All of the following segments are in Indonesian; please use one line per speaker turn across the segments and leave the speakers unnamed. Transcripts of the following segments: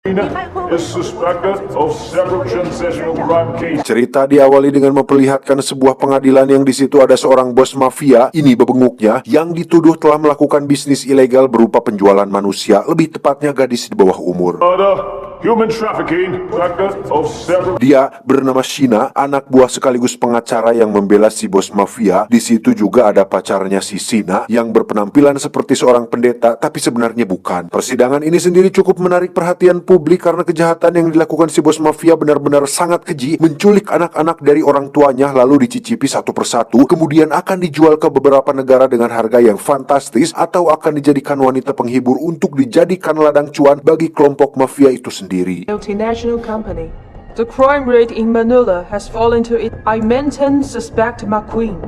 is suspected of several transnational crime cases.
Cerita diawali dengan memperlihatkan sebuah pengadilan yang di situ ada seorang bos mafia, ini bebenguknya, yang dituduh telah melakukan bisnis ilegal berupa penjualan manusia, lebih tepatnya gadis di bawah umur.
Human trafficking, suspected of several.
Dia bernama Shina, anak buah sekaligus pengacara yang membela si bos mafia. Di situ juga ada pacarnya si Shina yang berpenampilan seperti seorang pendeta, tapi sebenarnya bukan. Persidangan ini sendiri cukup menarik perhatian publik karena kejahatan yang dilakukan si bos mafia benar-benar sangat keji, menculik anak-anak dari orang tuanya lalu dicicipi satu persatu, kemudian akan dijual ke beberapa negara dengan harga yang fantastis atau akan dijadikan wanita penghibur untuk dijadikan ladang cuan bagi kelompok mafia itu sendiri.
Multinational company. The crime rate in Manila has fallen to it. I maintain suspect McQueen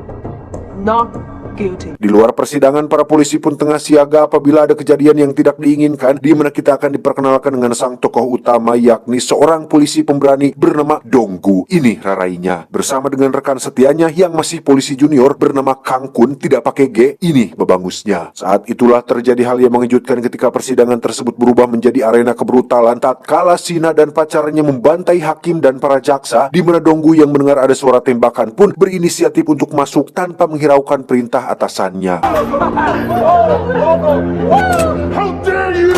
not guilty.
Di luar persidangan, para polisi pun tengah siaga apabila ada kejadian yang tidak diinginkan, di mana kita akan diperkenalkan dengan sang tokoh utama, yakni seorang polisi pemberani bernama Donggu. Ini rarainya, bersama dengan rekan setianya yang masih polisi junior bernama Kang Kun, tidak pakai G, ini bebangusnya. Saat itulah terjadi hal yang mengejutkan ketika persidangan tersebut berubah menjadi arena kebrutalan tatkala Shina dan pacarnya membantai hakim dan para jaksa, di mana Donggu yang mendengar ada suara tembakan pun berinisiatif untuk masuk tanpa menghiraukan perintah atasannya.
How dare you!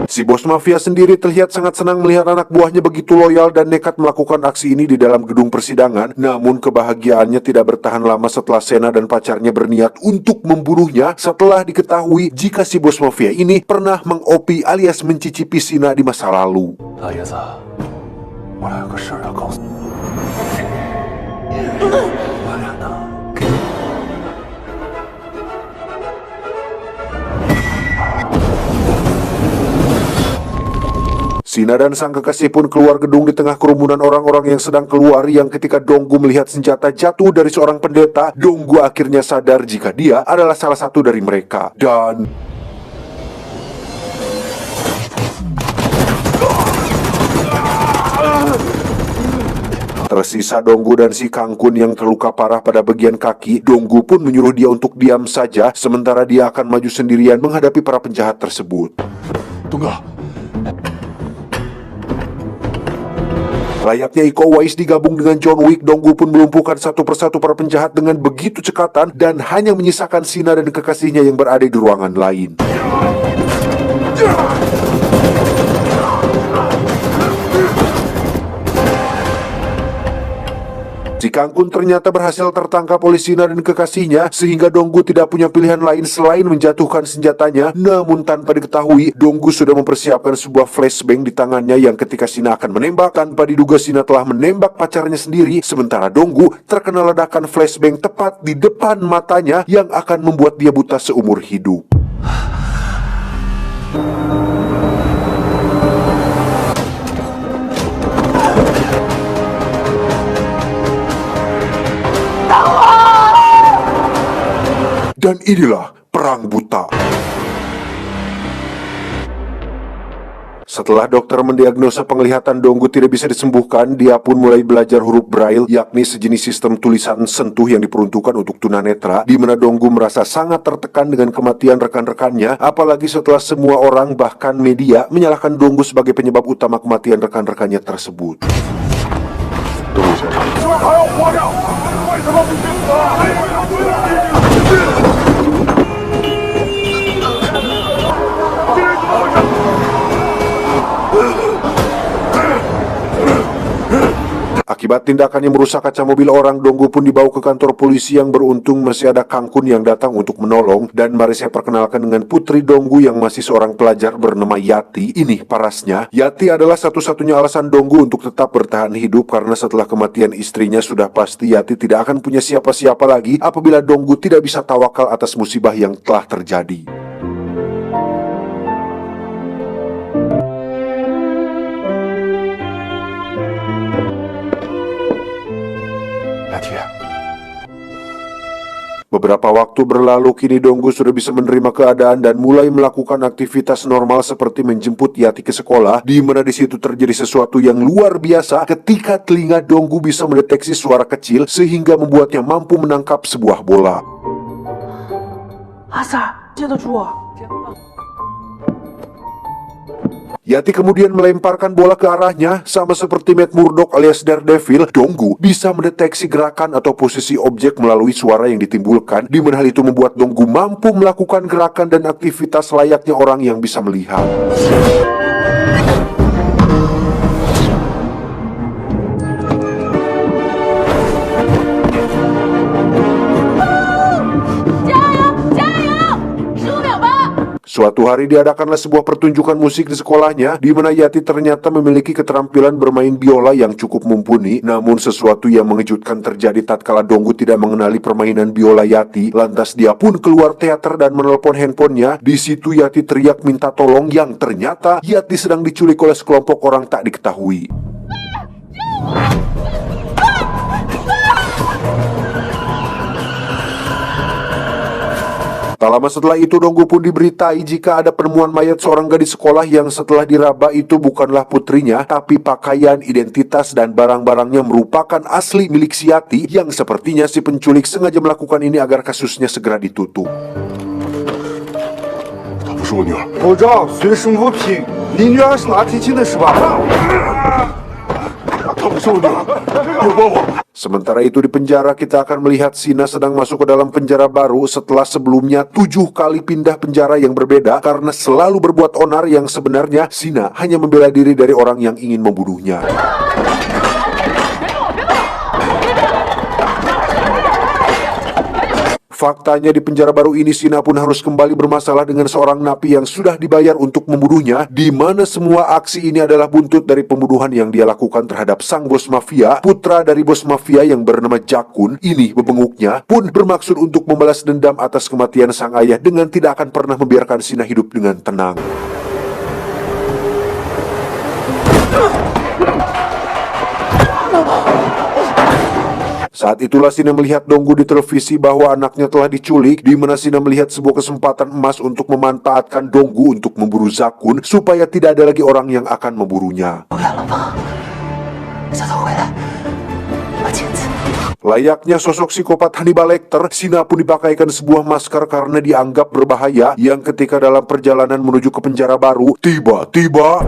Si bos mafia sendiri terlihat sangat senang melihat anak buahnya begitu loyal dan nekat melakukan aksi ini di dalam gedung persidangan. Namun kebahagiaannya tidak bertahan lama setelah Shina dan pacarnya berniat untuk membunuhnya setelah diketahui jika si bos mafia ini pernah mengopi alias mencicipi Shina di masa lalu.
我俩有个事儿要告诉你。我俩呢？
Shina dan sang kekasih pun keluar gedung di tengah kerumunan orang-orang yang sedang keluar, yang ketika Donggu melihat senjata jatuh dari seorang pendeta, Donggu akhirnya sadar jika dia adalah salah satu dari mereka. Dan tersisa Donggu dan si Kang Kun yang terluka parah pada bagian kaki. Donggu pun menyuruh dia untuk diam saja, sementara dia akan maju sendirian menghadapi para penjahat tersebut.
Tunggu.
Layaknya Iko Uwais digabung dengan John Wick, Donggu pun melumpuhkan satu persatu para penjahat dengan begitu cekatan dan hanya menyisakan Shina dan kekasihnya yang berada di ruangan lain. Si Kang Kun ternyata berhasil tertangkap oleh Shina dan kekasihnya, sehingga Donggu tidak punya pilihan lain selain menjatuhkan senjatanya. Namun tanpa diketahui, Donggu sudah mempersiapkan sebuah flashbang di tangannya yang ketika Shina akan menembak, tanpa diduga Shina telah menembak pacarnya sendiri, sementara Donggu terkena ledakan flashbang tepat di depan matanya yang akan membuat dia buta seumur hidup. Dan inilah perang buta. Setelah dokter mendiagnosa penglihatan Donggu tidak bisa disembuhkan, dia pun mulai belajar huruf Braille, yakni sejenis sistem tulisan sentuh yang diperuntukkan untuk tunanetra, di mana Donggu merasa sangat tertekan dengan kematian rekan-rekannya, apalagi setelah semua orang, bahkan media, menyalahkan Donggu sebagai penyebab utama kematian rekan-rekannya tersebut. Akibat tindakan yang merusak kaca mobil orang, Donggu pun dibawa ke kantor polisi yang beruntung masih ada Kang Kun yang datang untuk menolong. Dan mari saya perkenalkan dengan putri Donggu yang masih seorang pelajar bernama Yati. Ini parasnya, Yati adalah satu-satunya alasan Donggu untuk tetap bertahan hidup, karena setelah kematian istrinya sudah pasti Yati tidak akan punya siapa-siapa lagi apabila Donggu tidak bisa tawakal atas musibah yang telah terjadi. Beberapa waktu berlalu, kini Donggu sudah bisa menerima keadaan dan mulai melakukan aktivitas normal seperti menjemput Yati ke sekolah, di mana di situ terjadi sesuatu yang luar biasa ketika telinga Donggu bisa mendeteksi suara kecil sehingga membuatnya mampu menangkap sebuah bola.
阿 Sir， 接得住啊！
Yati kemudian melemparkan bola ke arahnya. Sama seperti Matt Murdock alias Daredevil, Donggu bisa mendeteksi gerakan atau posisi objek melalui suara yang ditimbulkan, di mana hal itu membuat Donggu mampu melakukan gerakan dan aktivitas layaknya orang yang bisa melihat. Suatu hari diadakanlah sebuah pertunjukan musik di sekolahnya, di mana Yati ternyata memiliki keterampilan bermain biola yang cukup mumpuni. Namun sesuatu yang mengejutkan terjadi tatkala Donggu tidak mengenali permainan biola Yati. Lantas dia pun keluar teater dan menelpon handphonenya. Di situ Yati teriak minta tolong, yang ternyata Yati sedang diculik oleh sekelompok orang tak diketahui. Tak lama setelah itu Donggu pun diberitai jika ada penemuan mayat seorang gadis sekolah yang setelah diraba itu bukanlah putrinya, tapi pakaian, identitas, dan barang-barangnya merupakan asli milik si Yati, yang sepertinya si penculik sengaja melakukan ini agar kasusnya segera ditutup.
她不是我女儿。
口罩随身物品，你女儿是拿提琴的是吧？
她不是我女儿，别管我。
Sementara itu di penjara kita akan melihat Sina sedang masuk ke dalam penjara baru setelah sebelumnya 7 kali pindah penjara yang berbeda karena selalu berbuat onar, yang sebenarnya Sina hanya membela diri dari orang yang ingin membunuhnya. Faktanya di penjara baru ini Sina pun harus kembali bermasalah dengan seorang napi yang sudah dibayar untuk membunuhnya, di mana semua aksi ini adalah buntut dari pembunuhan yang dia lakukan terhadap sang bos mafia. Putra dari bos mafia yang bernama Jakun ini, bebenguknya, pun bermaksud untuk membalas dendam atas kematian sang ayah dengan tidak akan pernah membiarkan Sina hidup dengan tenang. Saat itulah Sina melihat Donggu di televisi bahwa anaknya telah diculik, di mana Sina melihat sebuah kesempatan emas untuk memanfaatkan Donggu untuk memburu Zakun supaya tidak ada lagi orang yang akan memburunya. Layaknya sosok psikopat Hannibal Lecter, Sina pun dipakaikan sebuah masker karena dianggap berbahaya, yang ketika dalam perjalanan menuju ke penjara baru, tiba-tiba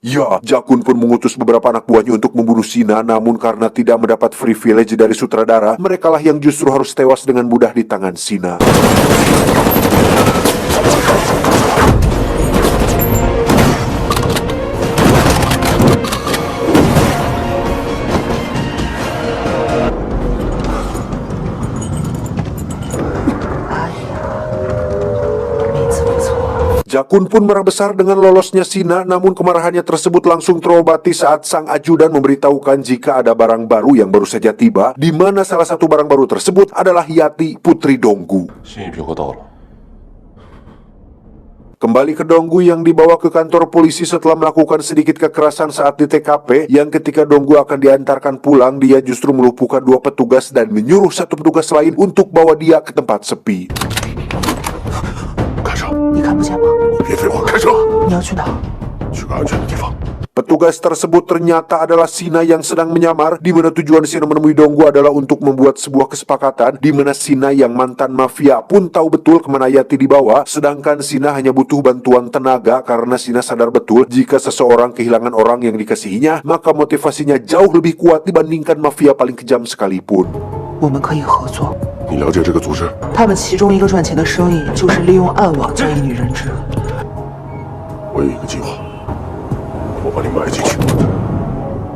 ya, Jakun pun mengutus beberapa anak buahnya untuk membunuh Sina, namun karena tidak mendapat privilege dari sutradara, merekalah yang justru harus tewas dengan mudah di tangan Sina. Jakun pun marah besar dengan lolosnya Sina, namun kemarahannya tersebut langsung terobati saat sang ajudan memberitahukan jika ada barang baru yang baru saja tiba, di mana salah satu barang baru tersebut adalah Yati, putri Donggu. Kembali ke Donggu yang dibawa ke kantor polisi setelah melakukan sedikit kekerasan saat di TKP, yang ketika Donggu akan diantarkan pulang, dia justru melumpuhkan 2 petugas dan menyuruh 1 petugas lain untuk bawa dia ke tempat sepi.
你看不见吗？别废话，开车！你要去哪？去个安全的地方。
Petugas tersebut ternyata adalah Sina yang sedang menyamar, di mana tujuan Sina menemui Donggu adalah untuk membuat sebuah kesepakatan, di mana Sina yang mantan mafia pun tahu betul kemana Yati dibawa, sedangkan Sina hanya butuh bantuan tenaga karena Sina sadar betul jika seseorang kehilangan orang yang dikasihinya, maka motivasinya jauh lebih kuat dibandingkan mafia paling kejam sekalipun.
我们可以合作。
你了解这个组织？
他们其中一个赚钱的生意就是利用暗网交易女人质。
我有一个计划，我把你埋进去。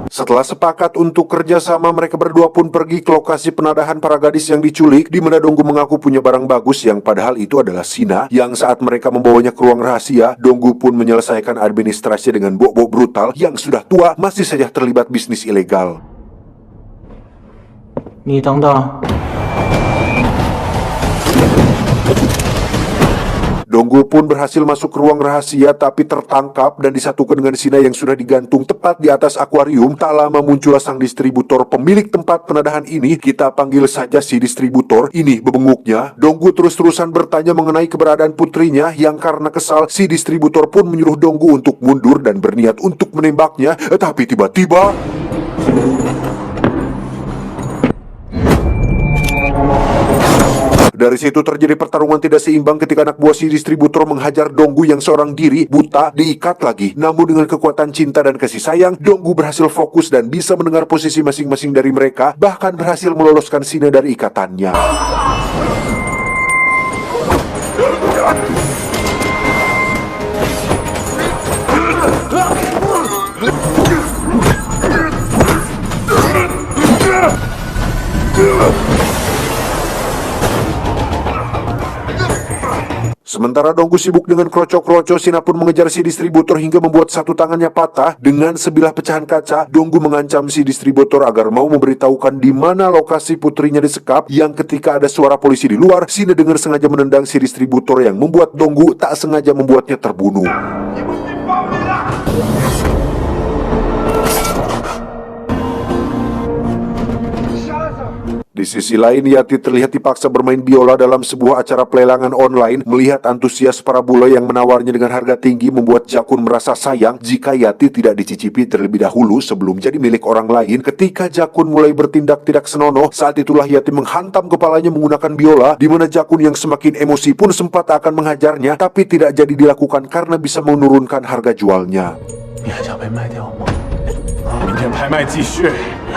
Setelah sepakat untuk kerjasama, mereka berdua pun pergi ke lokasi penadahan para gadis yang diculik, di mana Donggu mengaku punya barang bagus yang padahal itu adalah Sina, yang saat mereka membawanya ke ruang rahasia, Donggu pun menyelesaikan administrasi dengan bok-bok brutal yang sudah tua masih saja terlibat bisnis ilegal.
你等等。
Donggu pun berhasil masuk ke ruang rahasia tapi tertangkap dan disatukan dengan Sina yang sudah digantung tepat di atas akuarium. Tak lama muncullah sang distributor pemilik tempat penadahan ini, kita panggil saja si distributor ini bebenguknya. Donggu terus-terusan bertanya mengenai keberadaan putrinya, yang karena kesal si distributor pun menyuruh Donggu untuk mundur dan berniat untuk menembaknya, tapi tiba-tiba Dari situ terjadi pertarungan tidak seimbang ketika anak buah si distributor menghajar Donggu yang seorang diri, buta, diikat lagi. Namun dengan kekuatan cinta dan kasih sayang, Donggu berhasil fokus dan bisa mendengar posisi masing-masing dari mereka, bahkan berhasil meloloskan Sina dari ikatannya. Sementara Donggu sibuk dengan kroco-kroco, Sina pun mengejar si distributor hingga membuat satu tangannya patah. Dengan sebilah pecahan kaca, Donggu mengancam si distributor agar mau memberitahukan di mana lokasi putrinya disekap. Yang ketika ada suara polisi di luar, Sina dengan sengaja menendang si distributor yang membuat Donggu tak sengaja membuatnya terbunuh. Di sisi lain, Yati terlihat dipaksa bermain biola dalam sebuah acara pelelangan online. Melihat antusias para bule yang menawarnya dengan harga tinggi membuat Jakun merasa sayang jika Yati tidak dicicipi terlebih dahulu sebelum jadi milik orang lain. Ketika Jakun mulai bertindak tidak senonoh, saat itulah Yati menghantam kepalanya menggunakan biola, di mana Jakun yang semakin emosi pun sempat akan menghajarnya, tapi tidak jadi dilakukan karena bisa menurunkan harga jualnya.
你还想被卖掉吗？明天拍卖继续，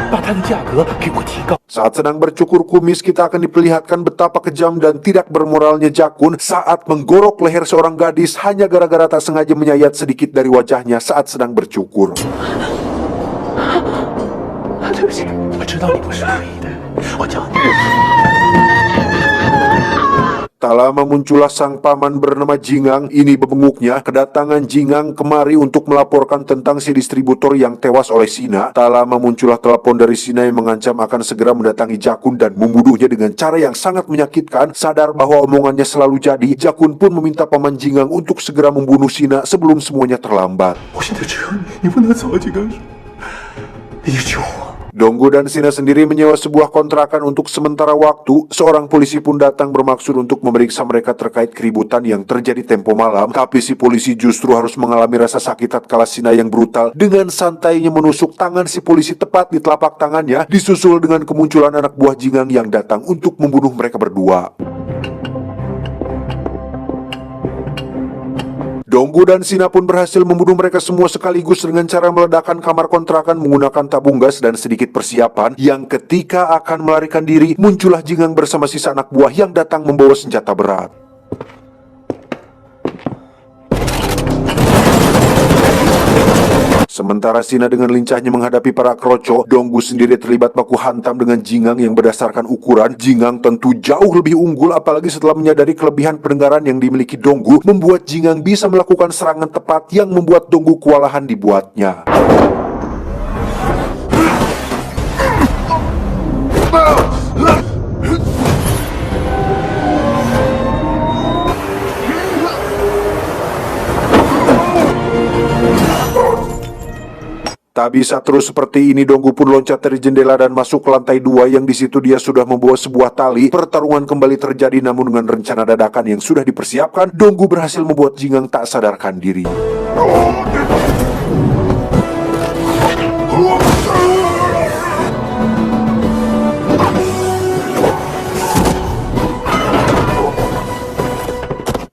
把它的价格给我提高。
Saat sedang bercukur kumis, kita akan diperlihatkan betapa kejam dan tidak bermoralnya Jakun saat menggorok leher seorang gadis hanya gara-gara tak sengaja menyayat sedikit dari wajahnya saat sedang bercukur.
对不起，我知道你不是故意的，我叫你。
Tak lama muncullah sang paman bernama Jingang. Ini bebenguknya. Kedatangan Jingang kemari untuk melaporkan tentang si distributor yang tewas oleh Sina. Tak lama muncullah telepon dari Sina yang mengancam akan segera mendatangi Jakun dan membunuhnya dengan cara yang sangat menyakitkan. Sadar bahwa omongannya selalu jadi, Jakun pun meminta paman Jingang untuk segera membunuh Sina sebelum semuanya terlambat.
我现在只有你，你不能走，金刚石，你救我！
Donggu dan Sina sendiri menyewa sebuah kontrakan untuk sementara waktu. Seorang polisi pun datang bermaksud untuk memeriksa mereka terkait keributan yang terjadi tempo malam. Tapi si polisi justru harus mengalami rasa sakit tatkala Sina yang brutal dengan santainya menusuk tangan si polisi tepat di telapak tangannya, disusul dengan kemunculan anak buah Jingang yang datang untuk membunuh mereka berdua. Donggu dan Sina pun berhasil membunuh mereka semua sekaligus dengan cara meledakkan kamar kontrakan menggunakan tabung gas dan sedikit persiapan. Yang ketika akan melarikan diri, muncullah Jingang bersama sisa anak buah yang datang membawa senjata berat. Sementara Sina dengan lincahnya menghadapi para kroco, Donggu sendiri terlibat baku hantam dengan Jingang yang berdasarkan ukuran. Jingang tentu jauh lebih unggul, apalagi setelah menyadari kelebihan pendengaran yang dimiliki Donggu, membuat Jingang bisa melakukan serangan tepat yang membuat Donggu kewalahan dibuatnya. Tak bisa terus seperti ini, Donggu pun loncat dari jendela dan masuk ke lantai 2 yang di situ dia sudah membawa sebuah tali. Pertarungan kembali terjadi, namun dengan rencana dadakan yang sudah dipersiapkan, Donggu berhasil membuat Jingang tak sadarkan diri.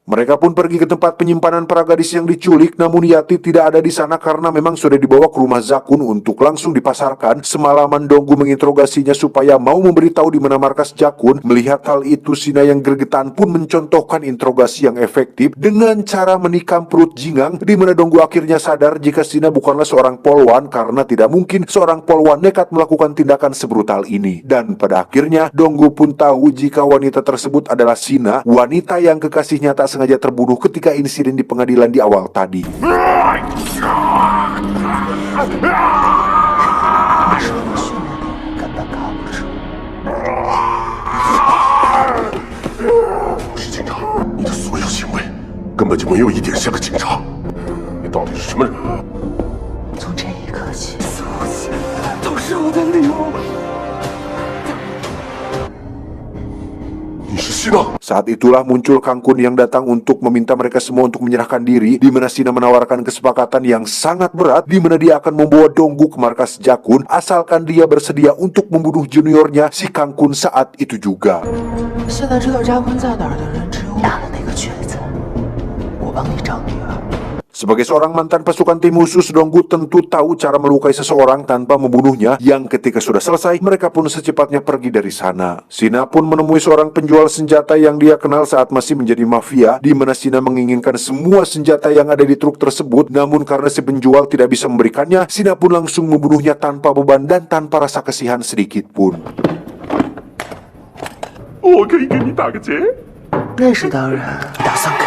Mereka pun pergi ke tempat penyimpanan para gadis yang diculik, namun Yati tidak ada di sana karena memang sudah dibawa ke rumah Zakun untuk langsung dipasarkan. Semalaman Donggu menginterogasinya supaya mau memberitahu di mana markas Jakun. Melihat hal itu, Sina yang gregetan pun mencontohkan interogasi yang efektif dengan cara menikam perut Jingang, di mana Donggu akhirnya sadar jika Sina bukanlah seorang polwan karena tidak mungkin seorang polwan nekat melakukan tindakan sebrutal ini. Dan pada akhirnya Donggu pun tahu jika wanita tersebut adalah Sina, wanita yang kekasihnya tak sengaja terbunuh ketika insiden di pengadilan di awal tadi. Saat itulah muncul Kang Kun yang datang untuk meminta mereka semua untuk menyerahkan diri, di mana Sina menawarkan kesepakatan yang sangat berat, di mana dia akan membawa Donggu ke markas Jakun asalkan dia bersedia untuk membunuh juniornya si Kang Kun saat itu juga.
现在知道扎坤在哪儿的人只有打的那个瘸子，我帮你找女儿。
Sebagai seorang mantan pasukan tim khusus, Donggu tentu tahu cara melukai seseorang tanpa membunuhnya, yang ketika sudah selesai, mereka pun secepatnya pergi dari sana. Sina pun menemui seorang penjual senjata yang dia kenal saat masih menjadi mafia, di mana Sina menginginkan semua senjata yang ada di truk tersebut, namun karena si penjual tidak bisa memberikannya, Sina pun langsung membunuhnya tanpa beban dan tanpa rasa kasihan sedikit pun.
我可以给你打个结。
那是当然，打算给。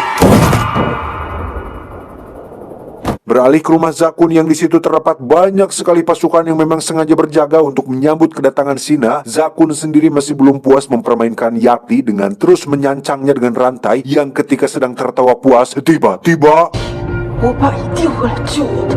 Beralih ke rumah Zakun yang di situ terdapat banyak sekali pasukan yang memang sengaja berjaga untuk menyambut kedatangan Sina, Zakun sendiri masih belum puas mempermainkan Yati dengan terus menyancangnya dengan rantai yang ketika sedang tertawa puas, tiba-tiba...
我爸一定会来救我的。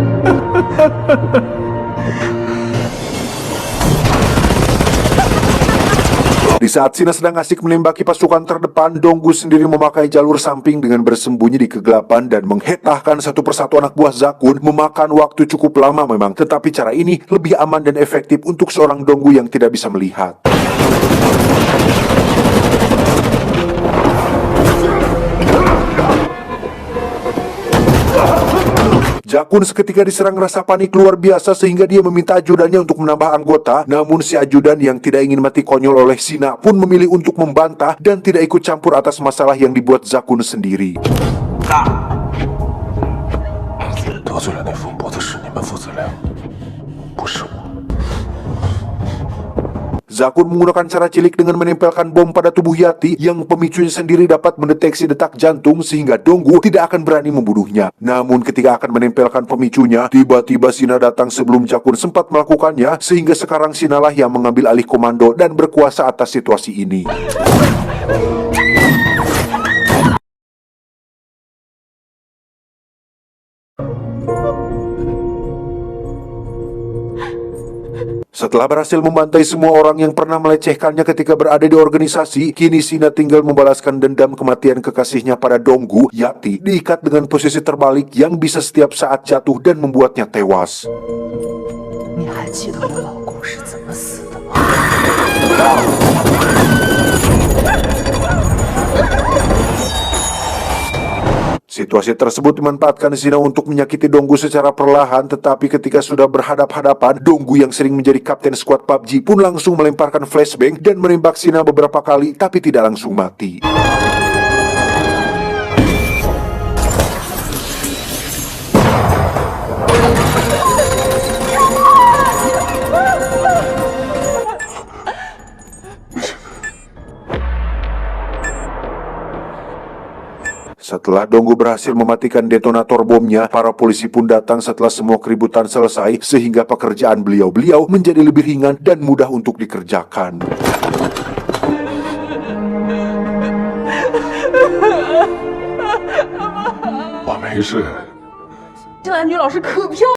Di saat Sina sedang asik menembaki pasukan terdepan, Donggu sendiri memakai jalur samping dengan bersembunyi di kegelapan dan menghetahkan satu persatu anak buah Zakun, memakan waktu cukup lama memang, tetapi cara ini lebih aman dan efektif untuk seorang Donggu yang tidak bisa melihat. Jakun seketika diserang rasa panik luar biasa sehingga dia meminta ajudannya untuk menambah anggota, namun si ajudan yang tidak ingin mati konyol oleh Sina pun memilih untuk membantah dan tidak ikut campur atas masalah yang dibuat Zakun sendiri.
得罪了那冯伯的是你们父子俩，不是我。
Zakun menggunakan cara cilik dengan menempelkan bom pada tubuh Yati yang pemicunya sendiri dapat mendeteksi detak jantung sehingga Donggu tidak akan berani membunuhnya. Namun ketika akan menempelkan pemicunya, tiba-tiba Sina datang sebelum Zakun sempat melakukannya sehingga sekarang Sinalah yang mengambil alih komando dan berkuasa atas situasi ini. Setelah berhasil membantai semua orang yang pernah melecehkannya ketika berada di organisasi, kini Sina tinggal membalaskan dendam kematian kekasihnya pada Donggu. Yati diikat dengan posisi terbalik yang bisa setiap saat jatuh dan membuatnya tewas.
你还记得我老公是怎么死的吗？
Situasi tersebut dimanfaatkan Sina untuk menyakiti Donggu secara perlahan, tetapi ketika sudah berhadap-hadapan, Donggu yang sering menjadi kapten skuad PUBG pun langsung melemparkan flashbang dan menembak Sina beberapa kali, tapi tidak langsung mati. Setelah Donggu berhasil mematikan detonator bomnya, para polisi pun datang setelah semua keributan selesai, sehingga pekerjaan beliau-beliau menjadi lebih ringan dan mudah untuk dikerjakan.
我没事。
这男女老师可漂亮。